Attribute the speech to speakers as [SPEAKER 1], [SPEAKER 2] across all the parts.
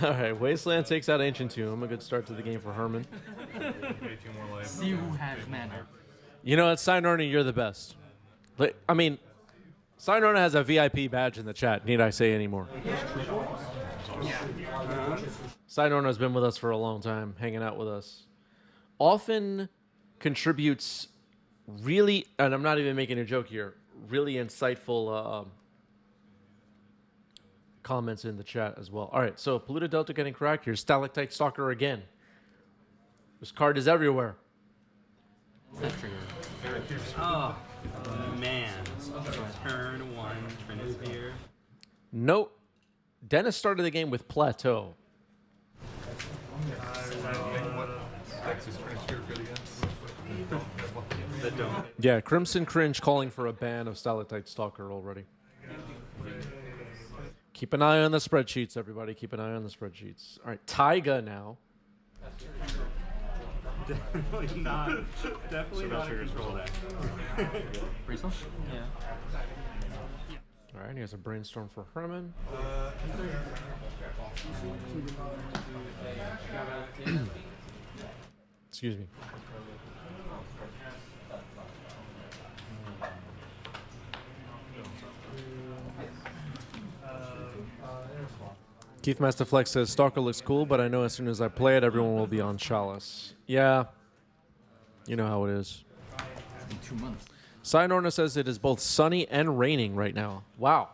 [SPEAKER 1] All right, Wasteland takes out Ancient Tomb. A good start to the game for Herman.
[SPEAKER 2] See who has mana.
[SPEAKER 1] You know what, Signorna, you're the best. I mean, Signorna has a VIP badge in the chat. Need I say any more? Signorna's been with us for a long time, hanging out with us. Often contributes really, and I'm not even making a joke here, really insightful comments in the chat as well. All right, so Polluted Delta getting cracked. Here's Stalactite Stalker again. This card is everywhere.
[SPEAKER 3] Oh, man. Turn 1, Trinisphere.
[SPEAKER 1] Nope. Dennis started the game with Plateau. Yeah, Crimson Cringe calling for a ban of Stalactite Stalker already. Keep an eye on the spreadsheets, everybody. Keep an eye on the spreadsheets. All right, Taiga now.
[SPEAKER 3] Definitely not a control deck.
[SPEAKER 2] Brainstorm? Yeah.
[SPEAKER 1] All right, he has a brainstorm for Herman. Excuse me. Keith Masterflex says, Stalker looks cool, but I know as soon as I play it, everyone will be on Chalice. Yeah. You know how it is.
[SPEAKER 2] It's been 2 months.
[SPEAKER 1] Signorna says it is both sunny and raining right now. Wow.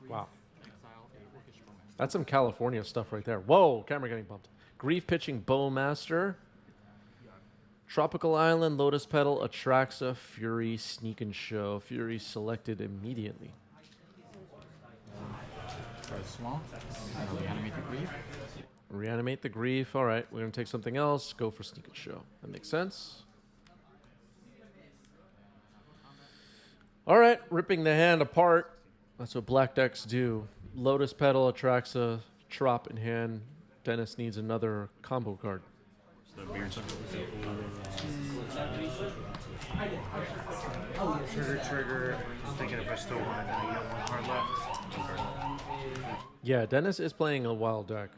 [SPEAKER 1] Wow. That's some California stuff right there. Whoa, camera getting bumped. Grief pitching Bowmaster. Tropical Island, Lotus Petal, Atraxa, Fury, Sneak and Show. Fury selected immediately.
[SPEAKER 2] Small. Reanimate the Grief.
[SPEAKER 1] Reanimate the Grief. All right, we're going to take something else. Go for Sneak and Show. That makes sense. All right, ripping the hand apart. That's what black decks do. Lotus Petal, Atraxa, Trop in hand. Dennis needs another combo card.
[SPEAKER 4] Trigger. Just thinking if I still want it. I got one card left.
[SPEAKER 1] Yeah, Dennis is playing a wild deck.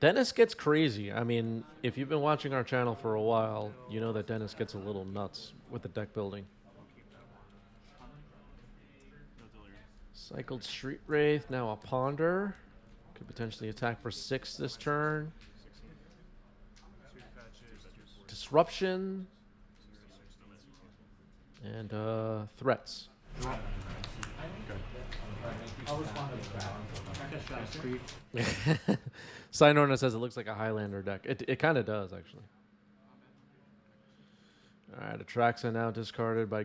[SPEAKER 1] Dennis gets crazy. I mean, if you've been watching our channel for a while, you know that Dennis gets a little nuts with the deck building. Cycled Street Wraith, now a Ponder. Could potentially attack for 6 this turn. Disruption. And threats. Signorna says it looks like a Highlander deck. It kind of does, actually. All right, Atraxa now discarded by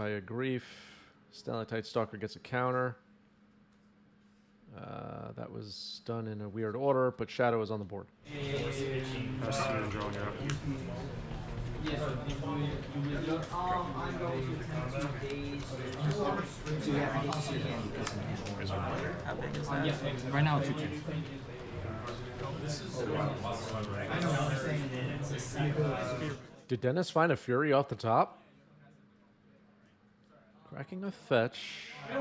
[SPEAKER 1] a Grief. Stalactite Stalker gets a counter. That was done in a weird order, but Shadow is on the board.
[SPEAKER 2] Right now, 2-2.
[SPEAKER 1] Did Dennis find a Fury off the top? Cracking a fetch.
[SPEAKER 4] I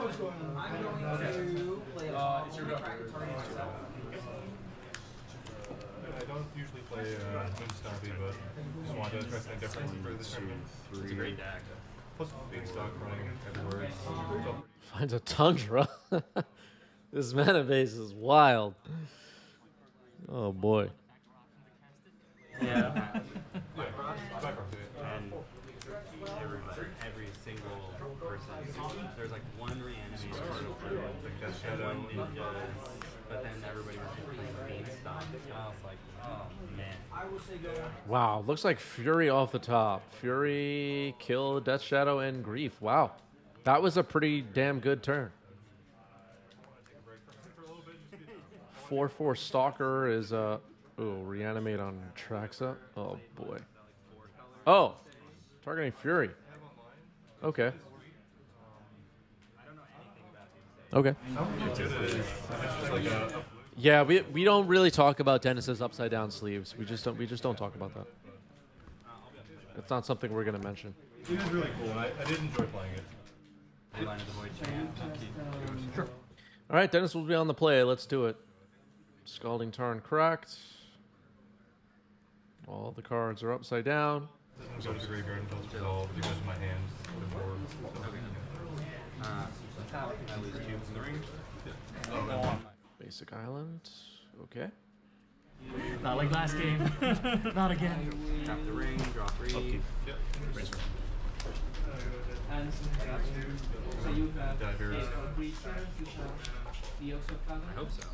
[SPEAKER 4] don't usually play Moonstompy, but just wanted to try something different for this tournament. It's a great deck. Plus, big stock running everywhere.
[SPEAKER 1] Finds a Tundra. This mana base is wild. Oh boy.
[SPEAKER 3] Yeah. And every single person, there's like one reanimator, one ninja, but then everybody was playing Beanstalk. And I was like, oh man.
[SPEAKER 1] Wow, looks like Fury off the top. Fury, kill, Death Shadow, and Grief. Wow. That was a pretty damn good turn. 4/4 Stalker is reanimate on Traxa. Oh boy. Oh, targeting Fury. Okay. Okay. Yeah, we don't really talk about Dennis's upside down sleeves. We just don't talk about that. It's not something we're gonna mention.
[SPEAKER 4] It is really cool, and I did enjoy playing it.
[SPEAKER 3] Line of the Void Chant.
[SPEAKER 2] Sure.
[SPEAKER 1] All right, Dennis will be on the play. Let's do it. Scalding Tarn cracked. All the cards are upside down.
[SPEAKER 4] Doesn't go to the graveyard until it's resolved because of my hand. The board.
[SPEAKER 3] Tap. I lose 2 from the ring.
[SPEAKER 1] Basic Island. Okay.
[SPEAKER 5] Not like last game. Not again.
[SPEAKER 3] Tap the ring. Draw 3.
[SPEAKER 4] Yep. Razor.
[SPEAKER 6] And so you have
[SPEAKER 4] Divers.
[SPEAKER 6] creatures, you have the Oaks of Fathom,
[SPEAKER 3] I hope so.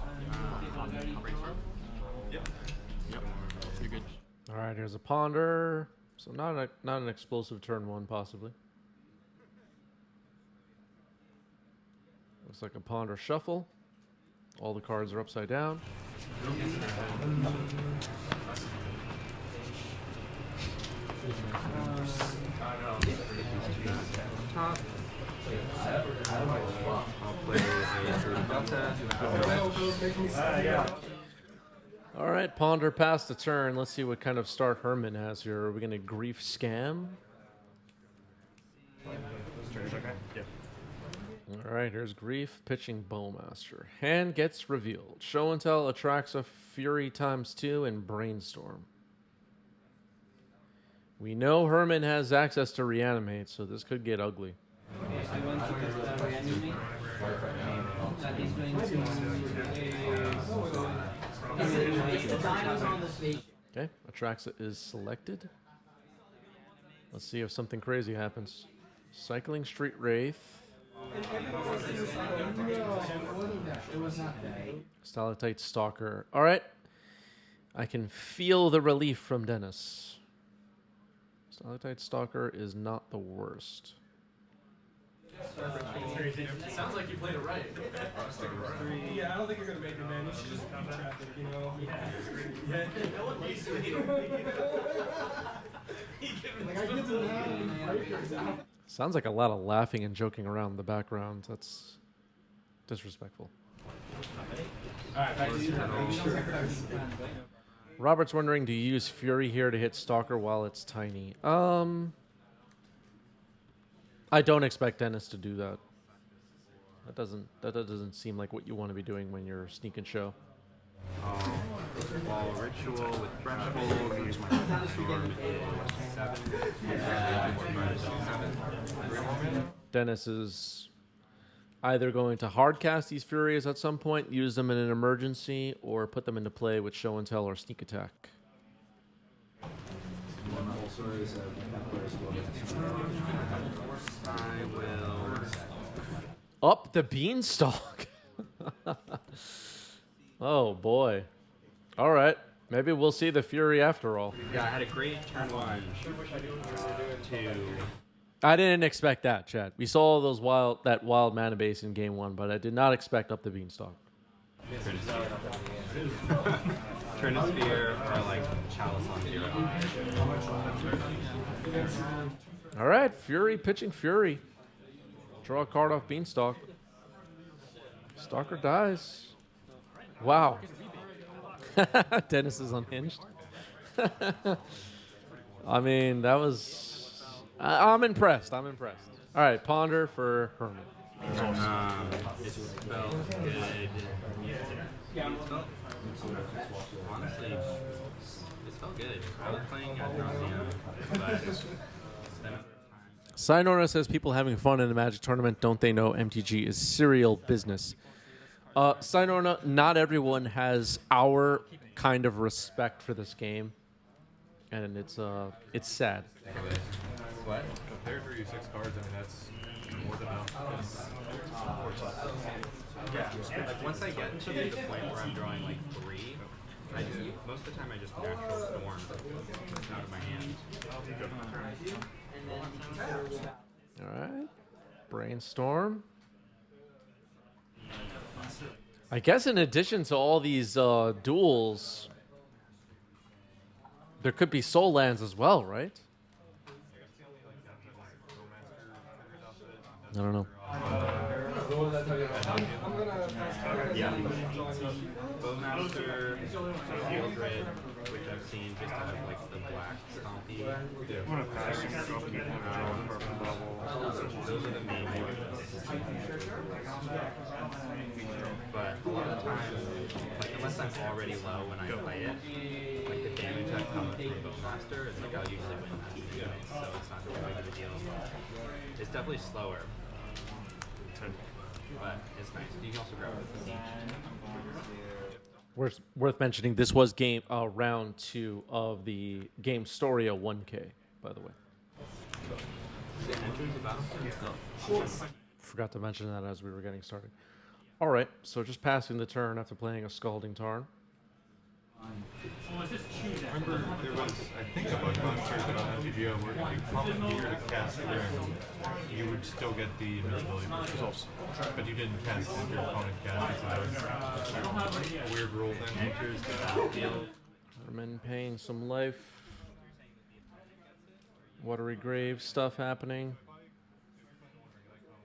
[SPEAKER 6] and you have a very
[SPEAKER 4] Yep.
[SPEAKER 2] Yep. You're good.
[SPEAKER 1] All right, here's a Ponder. So not an explosive turn 1, possibly. Looks like a Ponder shuffle. All the cards are upside down.
[SPEAKER 3] Top. I'll play a Delta.
[SPEAKER 1] All right, Ponder passed the turn. Let's see what kind of start Herman has here. Are we going to grief scam? All right, here's grief, pitching Bowmaster. Hand gets revealed. Show and tell attracts a Fury ×2 and Brainstorm. We know Herman has access to reanimate, so this could get ugly.
[SPEAKER 6] I want to cast reanimate. That is going to
[SPEAKER 1] Okay, Atraxa is selected. Let's see if something crazy happens. Cycling Street Wraith. Stalactite Stalker. All right. I can feel the relief from Dennis. Stalactite Stalker is not the worst.
[SPEAKER 7] Sounds like you played it right. Yeah, I don't think you're gonna make it, man. You should just beat traffic, you know? Yeah. No one needs to Like, I get to know.
[SPEAKER 1] Sounds like a lot of laughing and joking around in the background. That's disrespectful. Robert's wondering, do you use Fury here to hit Stalker while it's tiny? I don't expect Dennis to do that. That doesn't seem like what you want to be doing when you're sneak and show.
[SPEAKER 3] Wall Ritual with Threshold. Use my Storm is 7.
[SPEAKER 1] Dennis is either going to hardcast these Furies at some point, use them in an emergency, or put them into play with show and tell or sneak attack.
[SPEAKER 3] I will.
[SPEAKER 1] Up the beanstalk. Oh boy. All right. Maybe we'll see the Fury after all.
[SPEAKER 3] Yeah, I had a great turn 1 to.
[SPEAKER 1] I didn't expect that, Chad. We saw those wild mana base in game 1, but I did not expect up the beanstalk.
[SPEAKER 3] Turnosphere or like Chalice on 0.
[SPEAKER 1] All right, Fury pitching Fury. Draw a card off beanstalk. Stalker dies. Wow. Dennis is unhinged. I mean, that was... I'm impressed. I'm impressed. All right, Ponder for Herman.
[SPEAKER 3] It felt good. Honestly, it felt good. I was playing ad nauseam, but
[SPEAKER 1] Sinorna says people having fun in a Magic tournament, don't they know MTG is serial business? Sinorna, not everyone has our kind of respect for this game, and it's sad.
[SPEAKER 3] what?
[SPEAKER 4] Compared to your 6 cards, I mean, that's more than enough.
[SPEAKER 3] Yeah, like once I get to the point where I'm drawing like 3, most of the time I just natural storm out of my hand.
[SPEAKER 1] All right, Brainstorm. I guess in addition to all these duels, there could be soul lands as well, right? I don't know.
[SPEAKER 3] Yeah. Monster, Field Grid, which I've seen just out of like the black stompy.
[SPEAKER 4] I'm gonna pass you a couple people now. Purple bubble.
[SPEAKER 3] Those are the main ones. But a lot of times, like unless I'm already low when I play it, like the damage that comes from Bowmaster is like I'll usually win that anyway, so it's not really big of a deal. It's definitely slower, but it's nice. You can also grab it with the siege.
[SPEAKER 1] Worth mentioning, this was round 2 of the game Storia 1K, by the way.
[SPEAKER 3] Enters the battlefield.
[SPEAKER 1] Forgot to mention that as we were getting started. All right, so just passing the turn after playing a Scalding Tarn.
[SPEAKER 4] Remember, there was, I think, a bunch of shares about FTGO where if you come here to cast there, you would still get the invisibility results. But you didn't cast it if your opponent cast it, so that was a weird rule thing.
[SPEAKER 3] Enters the battlefield.
[SPEAKER 1] Herman paying some life. Watery Grave stuff happening.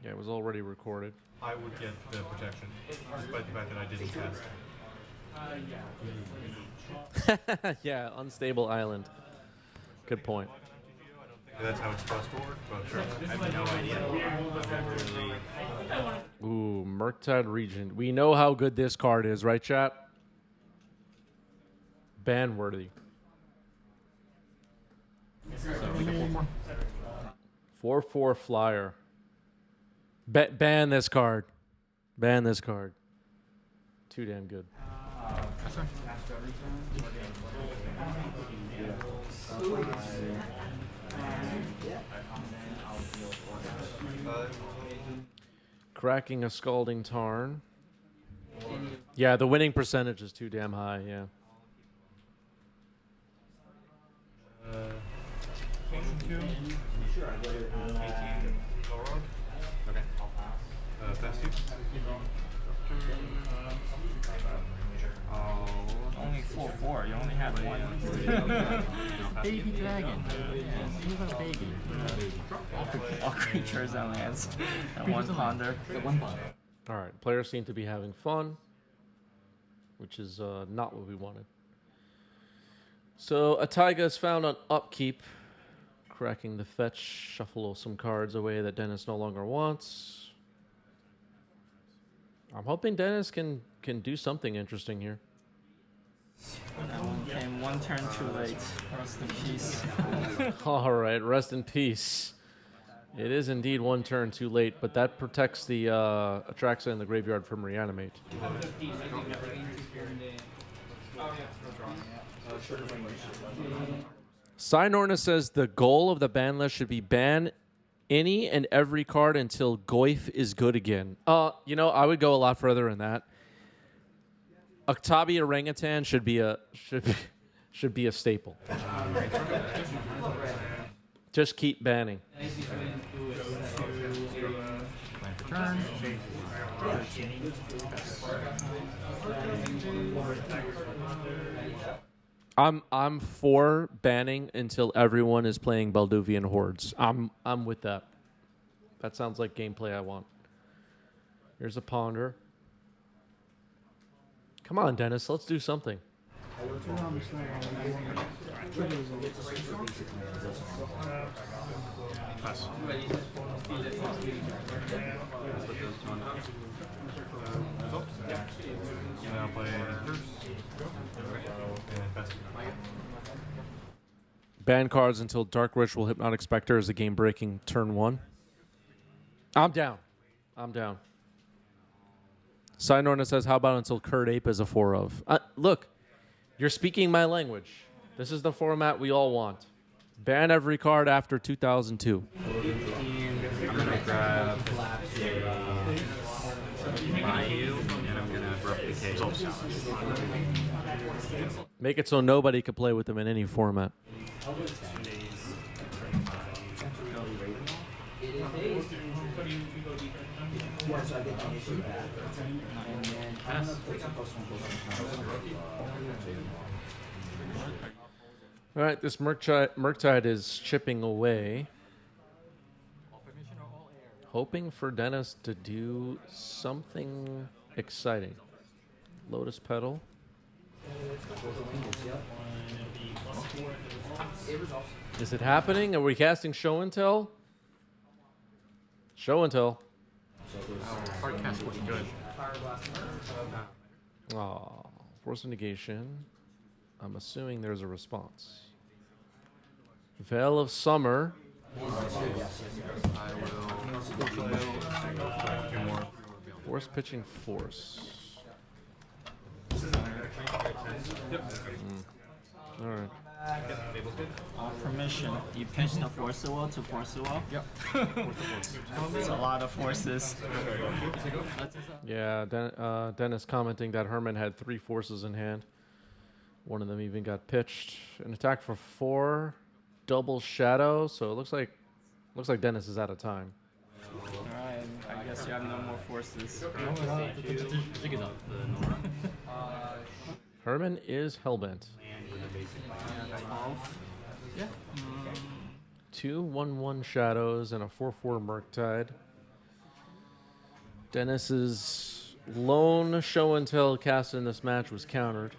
[SPEAKER 1] Yeah, it was already recorded.
[SPEAKER 4] I would get the protection, despite the fact that I didn't cast it.
[SPEAKER 1] Yeah, unstable island. Good point.
[SPEAKER 4] That's how it's supposed to work, but sure.
[SPEAKER 3] I have no idea. I've never really.
[SPEAKER 1] Ooh, Murktide Regent. We know how good this card is, right, chat? Ban worthy. 4/4 flyer. Ban this card. Ban this card. Too damn good. Cracking a Scalding Tarn. Yeah, the winning percentage is too damn high, yeah.
[SPEAKER 4] Motion 2. 18 Elrond.
[SPEAKER 3] Okay.
[SPEAKER 4] Fast use.
[SPEAKER 3] Oh.
[SPEAKER 5] Only 4/4. You only have one. Baby dragon. Yeah, you have a baby. All creatures on lands. And one ponder.
[SPEAKER 1] All right, players seem to be having fun, which is not what we wanted. So Ataiga is found on upkeep, cracking the fetch, shuffle some cards away that Dennis no longer wants. I'm hoping Dennis can do something interesting here.
[SPEAKER 5] That one came one turn too late. Rest in peace.
[SPEAKER 1] All right, rest in peace. It is indeed one turn too late, but that protects the Atraxa in the graveyard from Reanimate. Signorna says the goal of the ban list should be ban any and every card until Goyf is good again. You know, I would go a lot further than that. Octabi Orangutan should be a staple. Just keep banning.
[SPEAKER 5] Turn.
[SPEAKER 1] I'm for banning until everyone is playing Balduvian Hordes. I'm with that. That sounds like gameplay I want. Here's a Ponder. Come on, Dennis, let's do something.
[SPEAKER 4] Pass. Results. Now play Curse. And pass.
[SPEAKER 1] Ban cards until Dark Ritual Hypnotic Spectre is a game-breaking turn 1. I'm down. Signorna says, how about until Kurt Ape is a 4 of? Look, you're speaking my language. This is the format we all want. Ban every card after 2002.
[SPEAKER 3] I'm gonna grab Bayou, and I'm gonna replicate.
[SPEAKER 1] Make it so nobody can play with them in any format. All right, this Murktide is chipping away. Hoping for Dennis to do something exciting. Lotus Petal. Is it happening? Are we casting show and tell? Show and tell.
[SPEAKER 2] Hard cast looking good.
[SPEAKER 1] Oh, force of negation. I'm assuming there's a response. Veil of Summer.
[SPEAKER 2] I will.
[SPEAKER 1] Force pitching force. All right.
[SPEAKER 5] On permission, you pitch the force will to force will.
[SPEAKER 2] Yep.
[SPEAKER 5] It's a lot of forces.
[SPEAKER 1] Yeah, Dennis commenting that Herman had 3 forces in hand. One of them even got pitched. An attack for 4, double shadow. So it looks like Dennis is out of time.
[SPEAKER 5] Alright, I guess you have no more forces.
[SPEAKER 1] Herman is hellbent.
[SPEAKER 5] Yeah.
[SPEAKER 1] 2 1/1 shadows and a 4/4 Murktide. Dennis's lone show and tell cast in this match was countered.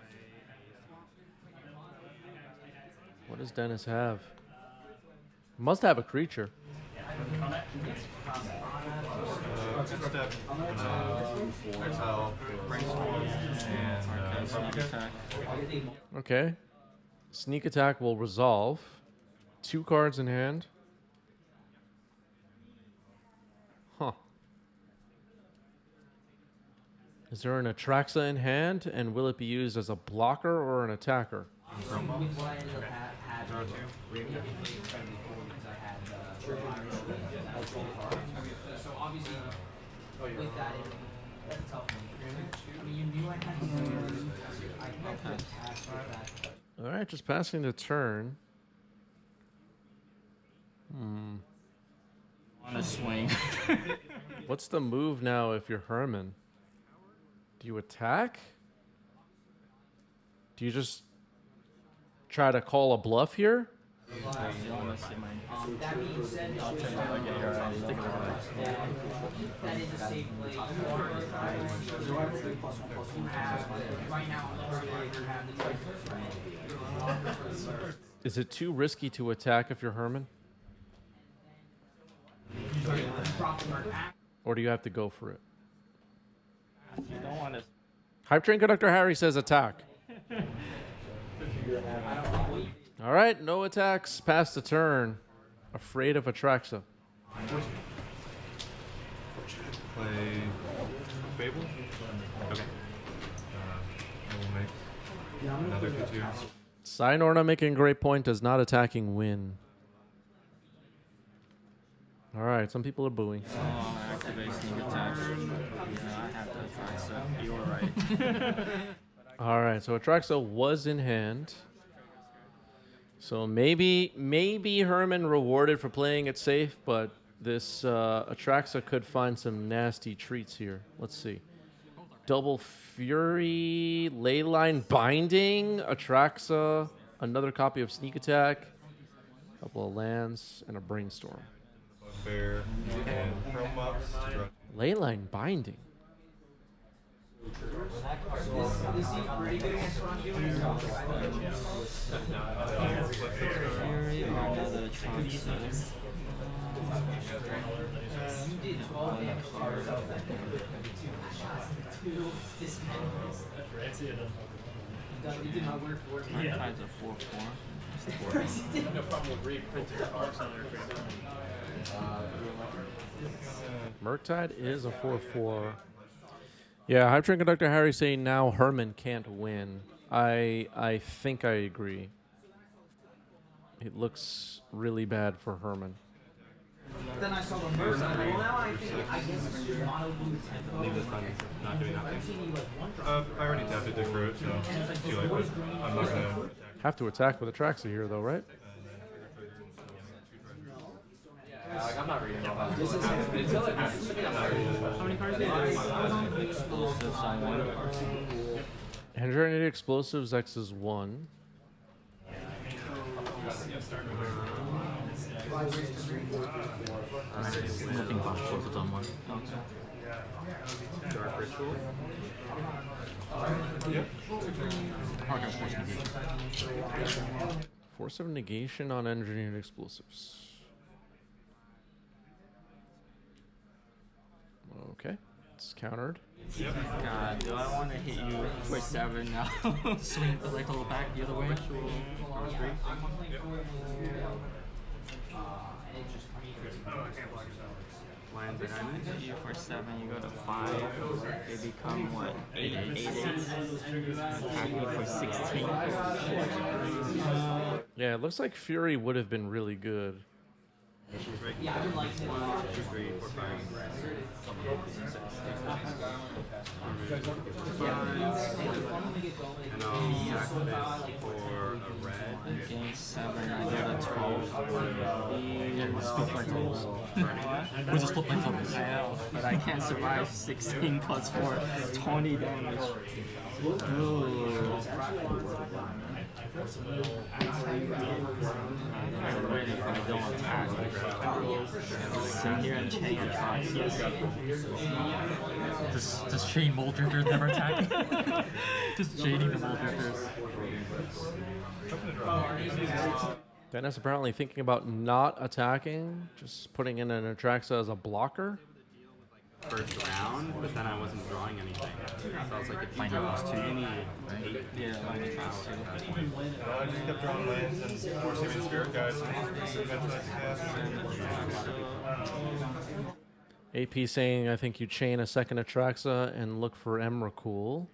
[SPEAKER 1] What does Dennis have? Must have a creature.
[SPEAKER 4] Step, exile, brainstorm, and
[SPEAKER 5] Sneak attack.
[SPEAKER 1] Okay. Sneak attack will resolve. 2 cards in hand. Huh. Is there an Atraxa in hand, and will it be used as a blocker or an attacker? All right, just passing the turn.
[SPEAKER 5] On a swing.
[SPEAKER 1] What's the move now if you're Herman? Do you attack? Do you just try to call a bluff here?
[SPEAKER 6] That being said, that is a safe play. You have right now
[SPEAKER 1] Is it too risky to attack if you're Herman? Or do you have to go for it?
[SPEAKER 5] You don't want to.
[SPEAKER 1] Hype Train Conductor Harry says attack. All right, no attacks past the turn. Afraid of Atraxa.
[SPEAKER 4] play Fable. Okay. I will make another K2.
[SPEAKER 1] Signorna making a great point. Does not attacking win? All right, some people are booing.
[SPEAKER 5] Oh, activate sneak attack. Yeah, I have to attack, so you were right.
[SPEAKER 1] All right, so Atraxa was in hand. So maybe Herman rewarded for playing it safe, but this Atraxa could find some nasty treats here. Let's see. Double Fury, Leyline Binding, Atraxa, another copy of Sneak Attack, a couple of lands, and a Brainstorm.
[SPEAKER 4] Bear and Chrome
[SPEAKER 1] Leyline Binding.
[SPEAKER 5] Fury or another Tronsis.
[SPEAKER 6] You did 12 damage to yourself. It did not work for it.
[SPEAKER 5] My tide's a 4/4.
[SPEAKER 1] Murktide is a 4/4. Yeah, Hype Train Conductor Harry saying now Herman can't win. I think I agree. It looks really bad for Herman.
[SPEAKER 6] Then I saw the first one. Well, now I think I guess it's just mono blue tempo.
[SPEAKER 3] Leave this on, not doing nothing.
[SPEAKER 6] I've seen you like one drop.
[SPEAKER 4] I already tapped it to Groot, so it's too late, but I'm not going to attack.
[SPEAKER 1] Have to attack with Atraxa here, though, right?
[SPEAKER 2] I'm not reading about
[SPEAKER 6] How many cards do you have?
[SPEAKER 5] Explosives on one.
[SPEAKER 1] Engineered Explosives X is 1.
[SPEAKER 2] I'm looking for explosives on one.
[SPEAKER 5] Okay.
[SPEAKER 3] Dark Ritual.
[SPEAKER 4] Yep.
[SPEAKER 5] Hardcast force negation.
[SPEAKER 1] Force of negation on engineered explosives. Okay, it's countered.
[SPEAKER 5] God, do I want to hit you for 7 now?
[SPEAKER 2] Swing the like a little back the other way.
[SPEAKER 3] Lands
[SPEAKER 5] I'm
[SPEAKER 3] and
[SPEAKER 5] gonna hit you for 7, you go to 5, they become what? 8, 8, 8. Attack me for 16.
[SPEAKER 1] Yeah, it looks like Fury would have been really good.
[SPEAKER 3] Yeah, I would like 1, 2, 3, 4, 5. And I'll sack this for a red.
[SPEAKER 5] Game 7, I go to 12.
[SPEAKER 2] Yeah, we're just flip totals.
[SPEAKER 5] What?
[SPEAKER 2] We're just flip totals.
[SPEAKER 5] I know, but I can't survive 16 plus 4, 20 damage. Ooh. I'm ready if I don't attack. Sit here and chain attacks.
[SPEAKER 2] Just chain mold drifters never attacking. Just chaining the mold drifters.
[SPEAKER 1] Dennis apparently thinking about not attacking, just putting in an Atraxa as a blocker.
[SPEAKER 3] First round, but then I wasn't drawing anything. So I was like, if you
[SPEAKER 2] Mine
[SPEAKER 3] draw
[SPEAKER 2] was 2,
[SPEAKER 3] any
[SPEAKER 2] right?
[SPEAKER 3] 8,
[SPEAKER 5] Yeah, mine is
[SPEAKER 3] out,
[SPEAKER 4] I just kept drawing lands and more saving spirit guys.
[SPEAKER 1] AP saying, I think you chain a second Atraxa and look for Emrakul.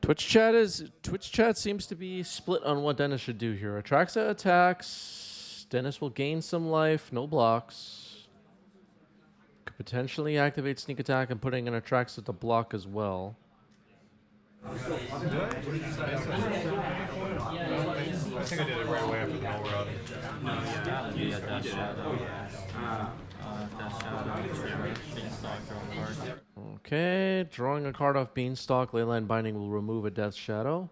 [SPEAKER 1] Twitch chat seems to be split on what Dennis should do here. Atraxa attacks. Dennis will gain some life, no blocks. Could potentially activate sneak attack and putting an Atraxa to block as well.
[SPEAKER 4] I think I did it right away after the null route.
[SPEAKER 3] no, yeah,
[SPEAKER 5] Yeah, Death Shadow.
[SPEAKER 3] Uh,
[SPEAKER 5] Death Shadow. Beanstalk, draw a card.
[SPEAKER 1] Okay, drawing a card off Beanstalk. Leyline Binding will remove a Death Shadow.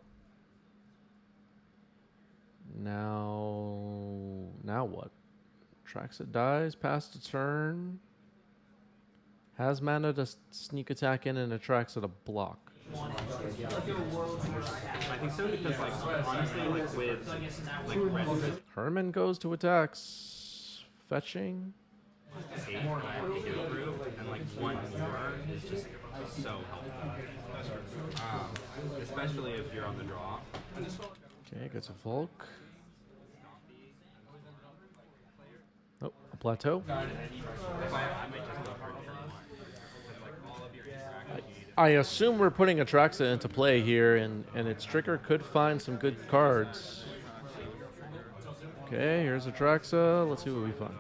[SPEAKER 1] Now what? Atraxa dies, past a turn. Has mana to sneak attack in and Atraxa to block.
[SPEAKER 3] I think so because, like, honestly, like with red
[SPEAKER 1] Herman goes to attacks. Fetching.
[SPEAKER 3] 8 I have to get through, and like 1 more is just so helpful. Especially if you're on the draw.
[SPEAKER 1] Okay, gets a Volk. Oh, a Plateau.
[SPEAKER 3] I might just go for a turn 1. Like all of your interactions.
[SPEAKER 1] I assume we're putting Atraxa into play here, and its trigger could find some good cards. Okay, here's Atraxa. Let's see what we find.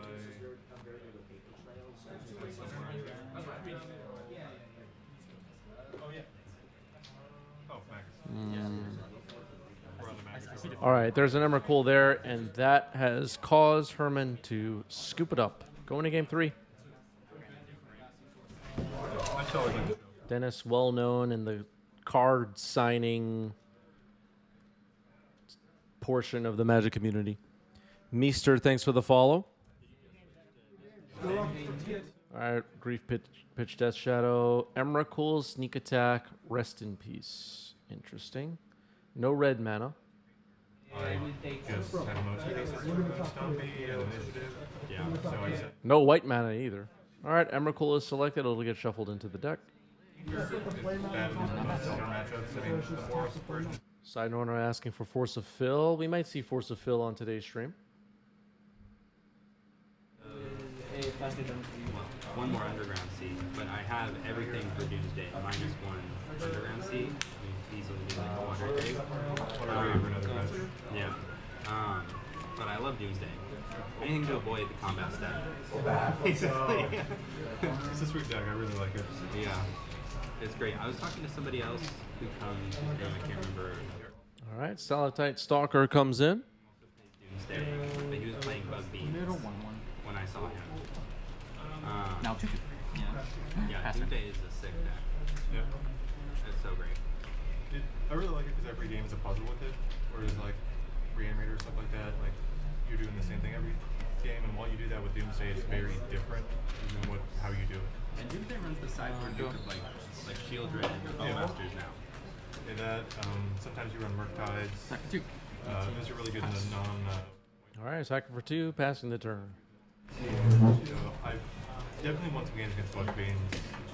[SPEAKER 1] All right, there's an Emrakul there, and that has caused Herman to scoop it up. Going to game 3. Dennis, well known in the card signing portion of the Magic community. Meester, thanks for the follow. All right, Grief Pitch Death Shadow. Emrakul, Sneak Attack, Rest in Peace. Interesting. No red mana.
[SPEAKER 4] Just have most Stumpy and initiative.
[SPEAKER 3] Yeah.
[SPEAKER 4] So I said,
[SPEAKER 1] No white mana either. All right, Emrakul is selected. It'll get shuffled into the deck.
[SPEAKER 4] bad matchups. I mean, the Force version.
[SPEAKER 1] Side owner asking for Force of Fill. We might see Force of Fill on today's stream.
[SPEAKER 3] One more Underground Sea, but I have everything for Doomsday. -1 Underground Sea. I mean, easily do like a water grave.
[SPEAKER 4] Whatever, another match.
[SPEAKER 3] Yeah. But I love Doomsday. Anything to avoid the combat step. Basically.
[SPEAKER 4] It's a sweet deck. I really like it.
[SPEAKER 3] Yeah. It's great. I was talking to somebody else who comes, his name I can't remember.
[SPEAKER 1] All right, Stalactite Stalker comes in.
[SPEAKER 3] Doomsday, but he was playing Bug Beans
[SPEAKER 2] Middle 1-1.
[SPEAKER 3] when I saw him.
[SPEAKER 2] Now 2-2.
[SPEAKER 5] Yeah.
[SPEAKER 3] Yeah,
[SPEAKER 2] Pass turn.
[SPEAKER 3] Doomsday is a sick deck.
[SPEAKER 4] Yeah.
[SPEAKER 3] It's so great.
[SPEAKER 4] I really like it because every game is a puzzle with it. Whereas like Reanimator or stuff like that, like you're doing the same thing every game, and while you do that with Doomsday, it's very different than how you do it.
[SPEAKER 3] And Doomsday runs the sideboard duke of like shield red and Bowmasters now.
[SPEAKER 4] And that sometimes you run Murktides.
[SPEAKER 2] Second two.
[SPEAKER 4] Those are really good in the non.
[SPEAKER 1] All right, attacking for 2, passing the turn.
[SPEAKER 4] I definitely won some games against Buck Beans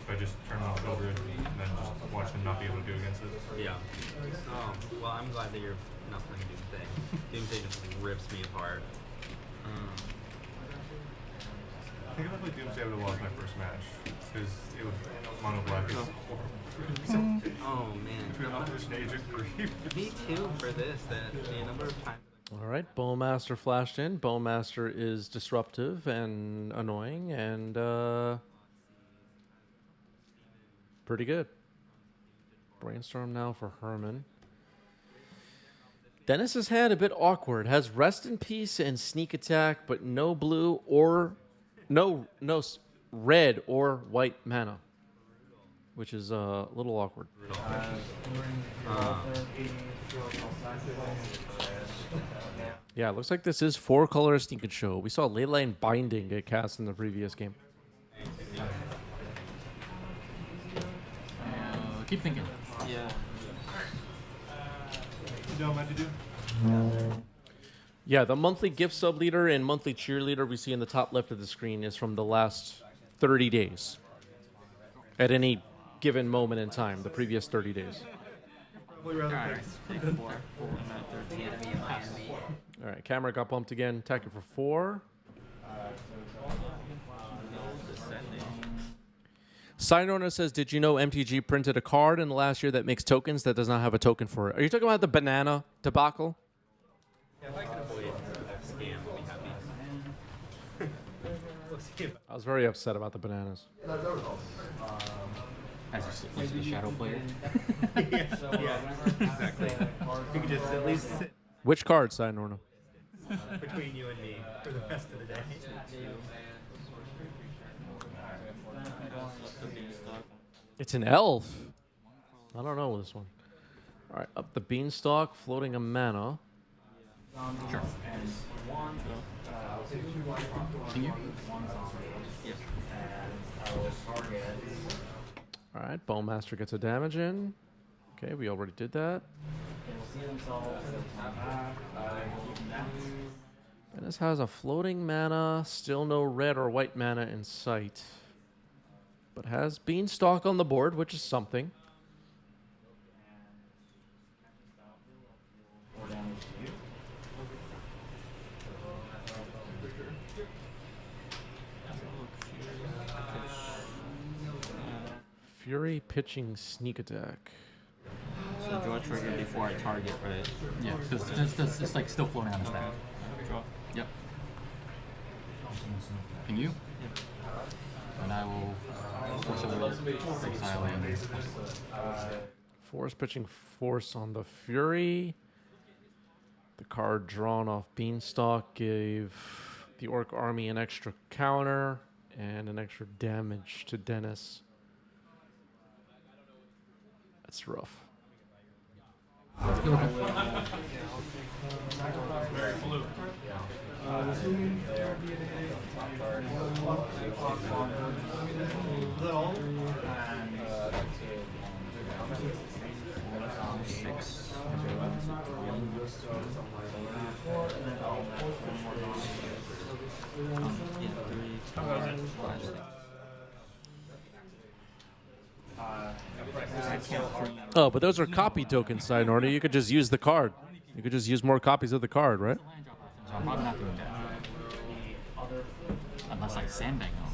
[SPEAKER 4] by just turning off Eldred and then just watch them not be able to do against it.
[SPEAKER 3] Yeah. Oh, well, I'm glad that you're not playing Doomsday. Doomsday just like, rips me apart.
[SPEAKER 4] I think if I played Doomsday, I would have lost my first match because it was mono black.
[SPEAKER 3] Oh man. Me too for this. The number of times.
[SPEAKER 1] All right, Bowmaster flashed in. Bowmaster is disruptive and annoying and pretty good. Brainstorm now for Herman. Dennis's hand a bit awkward. Has Rest in Peace and Sneak Attack, but no blue or no red or white mana, which is a little awkward. Yeah, it looks like this is 4-color Sneak and Show. We saw Leyline Binding get cast in the previous game.
[SPEAKER 2] Keep thinking.
[SPEAKER 5] Yeah.
[SPEAKER 4] You know what to do?
[SPEAKER 1] Yeah, the monthly gift sub leader and monthly cheerleader we see in the top left of the screen is from the last 30 days. At any given moment in time, the previous 30 days.
[SPEAKER 5] Alright, take 4. 4, 13.
[SPEAKER 1] All right, camera got bumped again. Attacking for 4. Side owner says, did you know MTG printed a card in the last year that makes tokens that does not have a token for it? Are you talking about the banana debacle?
[SPEAKER 3] Yeah, if I could avoid that scam, I'd be happy.
[SPEAKER 1] I was very upset about the bananas.
[SPEAKER 2] As a shadow player.
[SPEAKER 3] Yeah, exactly. You could just at least sit
[SPEAKER 1] Which card, Side owner?
[SPEAKER 3] between you and me for the rest of the day.
[SPEAKER 1] It's an elf. I don't know this one. All right, up the beanstalk, floating a mana.
[SPEAKER 2] Sure. Continue.
[SPEAKER 1] All right, Bowmaster gets a damage in. Okay, we already did that. And this has a floating mana, still no red or white mana in sight. But has Beanstalk on the board, which is something. Fury pitching Sneak Attack.
[SPEAKER 5] So draw trigger before I target, right?
[SPEAKER 2] Yeah, because it's like still floating on the staff.
[SPEAKER 5] Draw.
[SPEAKER 2] Yep. Ping you?
[SPEAKER 5] Yep.
[SPEAKER 2] And I will force a will exile and
[SPEAKER 1] Force pitching Force on the Fury. The card drawn off Beanstalk gave the Orc Army an extra counter and an extra damage to Dennis. That's rough. Oh, but those are copy tokens, Side order. You could just use the card. You could just use more copies of the card, right?
[SPEAKER 2] so I'm probably not doing that. Unless I sandbag on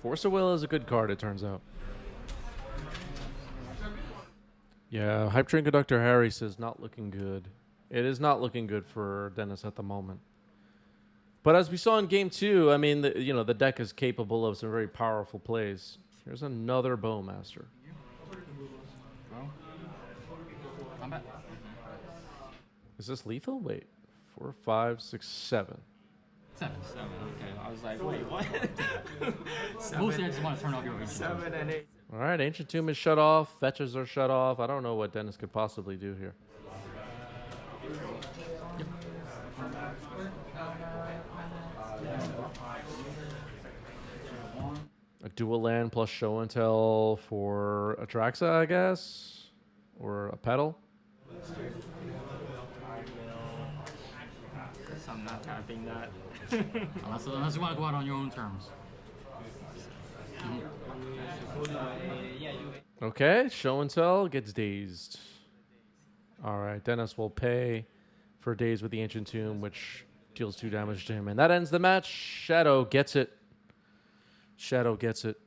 [SPEAKER 1] Force of Will is a good card, it turns out. Yeah, Hype Train Conductor Harry says not looking good. It is not looking good for Dennis at the moment. But as we saw in Game 2, I mean, the deck is capable of some very powerful plays. Here's another Bowmaster.
[SPEAKER 2] Well, combat.
[SPEAKER 1] Is this lethal? Wait. 4, 5, 6, 7.
[SPEAKER 2] 7.
[SPEAKER 5] Okay, I was like, wait, what?
[SPEAKER 2] Mostly I just want to turn off your
[SPEAKER 5] 7 and 8.
[SPEAKER 1] All right, Ancient Tomb is shut off. Fetches are shut off. I don't know what Dennis could possibly do here. A dual land plus show and tell for Atraxa, I guess, or a pedal.
[SPEAKER 5] So I'm not tapping that.
[SPEAKER 2] Unless you want to go out on your own terms.
[SPEAKER 1] Okay, show and tell gets dazed. All right, Dennis will pay for daze with the Ancient Tomb, which deals 2 damage to him. And that ends the match. Shadow gets it. Shadow gets it.